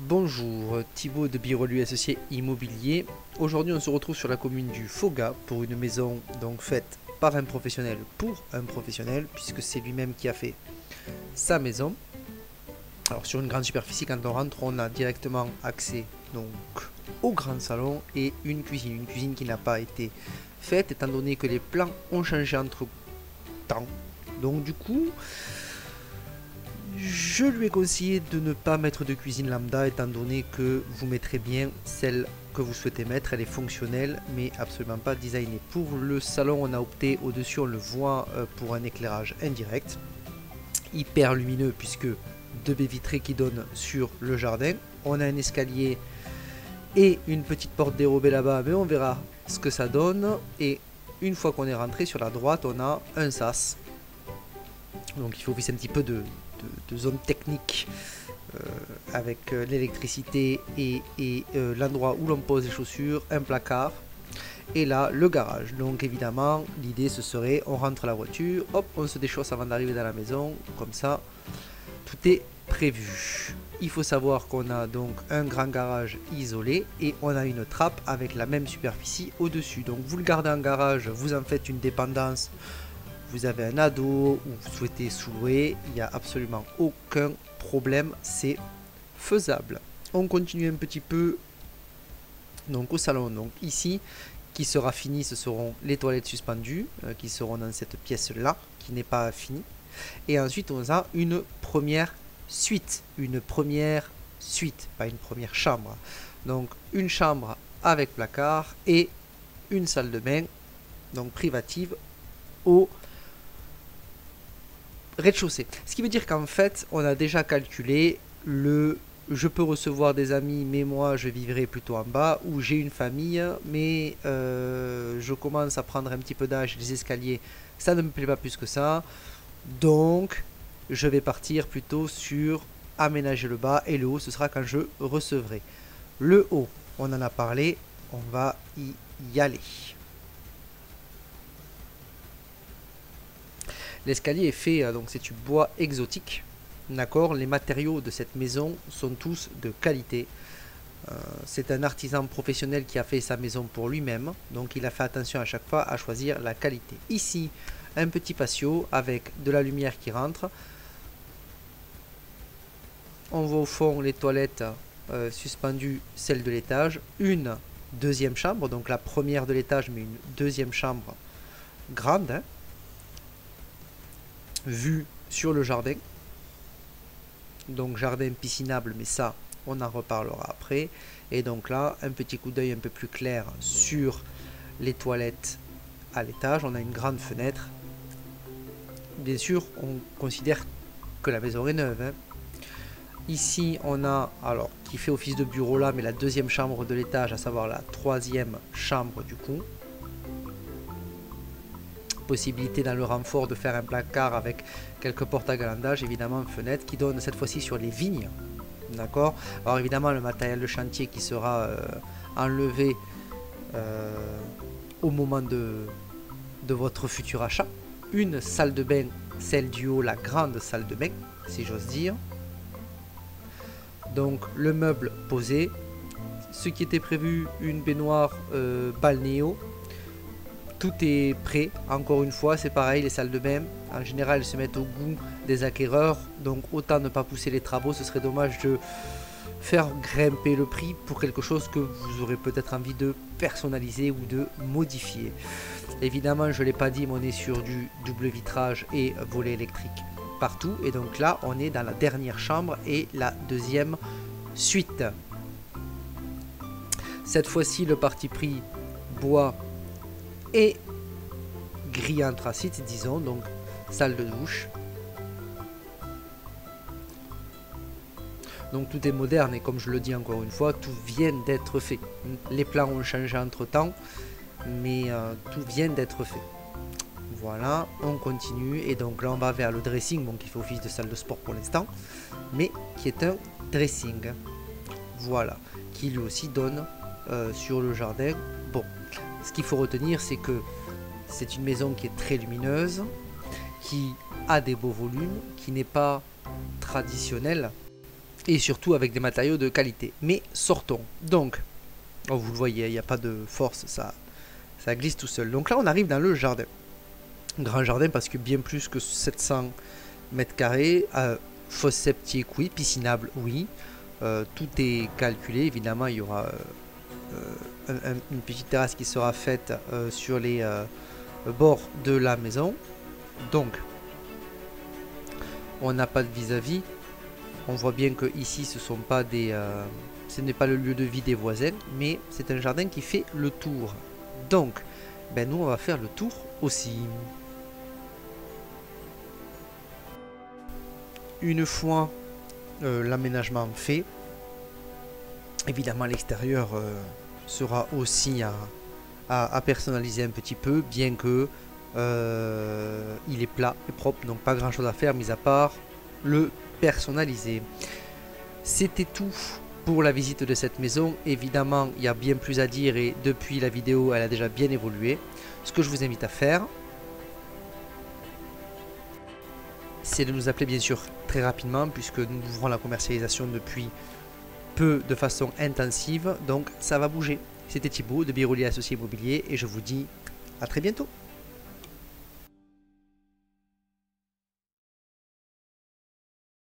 Bonjour, Thibaut de Birolu Associés Immobilier. Aujourd'hui, on se retrouve sur la commune du Foga pour une maison donc faite par un professionnel pour un professionnel, puisque c'est lui-même qui a fait sa maison. Alors sur une grande superficie, quand on rentre, on a directement accès donc au grand salon et une cuisine qui n'a pas été faite étant donné que les plans ont changé entre temps. Donc du coup, je lui ai conseillé de ne pas mettre de cuisine lambda étant donné que vous mettrez bien celle que vous souhaitez mettre. Elle est fonctionnelle mais absolument pas designée. Pour le salon, on a opté au-dessus, on le voit, pour un éclairage indirect. Hyper lumineux puisque deux baies vitrées qui donnent sur le jardin. On a un escalier et une petite porte dérobée là-bas, mais on verra ce que ça donne. Et une fois qu'on est rentré sur la droite, on a un sas. Donc il faut office un petit peu de zone technique avec l'électricité et l'endroit où l'on pose les chaussures, un placard et là le garage. Donc évidemment l'idée ce serait on rentre la voiture, hop on se déchausse avant d'arriver dans la maison, comme ça tout est prévu. Il faut savoir qu'on a donc un grand garage isolé et on a une trappe avec la même superficie au dessus. Donc vous le gardez en garage, vous en faites une dépendance, vous avez un ado ou vous souhaitez sous-louer, il n'y a absolument aucun problème, c'est faisable. On continue un petit peu donc au salon. Donc ici, qui sera fini, ce seront les toilettes suspendues qui seront dans cette pièce là, qui n'est pas finie. Et ensuite, on a une première suite, pas une première chambre. Donc une chambre avec placard et une salle de bain, donc privative au rez-de-chaussée. Ce qui veut dire qu'en fait, on a déjà calculé le je peux recevoir des amis, mais moi je vivrai plutôt en bas, ou j'ai une famille, mais je commence à prendre un petit peu d'âge, les escaliers, ça ne me plaît pas plus que ça. Donc, je vais partir plutôt sur aménager le bas et le haut, ce sera quand je recevrai. Le haut, on en a parlé, on va y aller. L'escalier est fait, donc c'est du bois exotique. D'accord, les matériaux de cette maison sont tous de qualité. C'est un artisan professionnel qui a fait sa maison pour lui-même. Donc il a fait attention à chaque fois à choisir la qualité. Ici, un petit patio avec de la lumière qui rentre. On voit au fond les toilettes suspendues, celle de l'étage. Une deuxième chambre, donc la première de l'étage, mais une deuxième chambre grande, hein, vue sur le jardin. Donc jardin piscinable, mais ça on en reparlera après. Et donc là un petit coup d'œil un peu plus clair sur les toilettes à l'étage. On a une grande fenêtre. Bien sûr on considère que la maison est neuve, hein. Ici on a, alors qui fait office de bureau là, mais la deuxième chambre de l'étage, à savoir la troisième chambre du coup. Possibilité dans le renfort de faire un placard avec quelques portes à galandage, évidemment une fenêtre qui donne cette fois-ci sur les vignes. D'accord. Alors évidemment le matériel de chantier qui sera enlevé au moment de votre futur achat. Une salle de bain, celle du haut, la grande salle de bain, si j'ose dire. Donc le meuble posé. Ce qui était prévu, une baignoire balnéo. Tout est prêt, encore une fois, c'est pareil, les salles de bain, en général, elles se mettent au goût des acquéreurs, donc autant ne pas pousser les travaux, ce serait dommage de faire grimper le prix pour quelque chose que vous aurez peut-être envie de personnaliser ou de modifier. Évidemment, je ne l'ai pas dit, mais on est sur du double vitrage et volet électrique partout, et donc là, on est dans la dernière chambre et la deuxième suite. Cette fois-ci, le parti pris bois et gris anthracite, disons, donc salle de douche. Donc tout est moderne et comme je le dis encore une fois, tout vient d'être fait. Les plans ont changé entre temps, mais tout vient d'être fait. Voilà, on continue et donc là on va vers le dressing, bon qui fait office de salle de sport pour l'instant, mais qui est un dressing. Voilà, qui lui aussi donne sur le jardin. Bon, ce qu'il faut retenir, c'est que c'est une maison qui est très lumineuse, qui a des beaux volumes, qui n'est pas traditionnelle, et surtout avec des matériaux de qualité. Mais sortons. Donc, oh, vous le voyez, il n'y a pas de force, ça glisse tout seul. Donc là, on arrive dans le jardin. Grand jardin parce que bien plus que 700 mètres carrés. Fosse septique, oui. Piscinable, oui. Tout est calculé. Évidemment, il y aura une petite terrasse qui sera faite sur les bords de la maison. Donc, on n'a pas de vis-à-vis. On voit bien que ici, ce n'est pas le lieu de vie des voisins, mais c'est un jardin qui fait le tour. Donc, ben nous, on va faire le tour aussi. Une fois l'aménagement fait, évidemment l'extérieur sera aussi à personnaliser un petit peu, bien que il est plat et propre, donc pas grand chose à faire mis à part le personnaliser. C'était tout pour la visite de cette maison. Évidemment, il y a bien plus à dire et depuis la vidéo, elle a déjà bien évolué. Ce que je vous invite à faire, c'est de nous appeler bien sûr très rapidement puisque nous ouvrons la commercialisation depuis peu de façon intensive. Donc ça va bouger. C'était Thibaut de Biroli Associés Immobilier et je vous dis à très bientôt.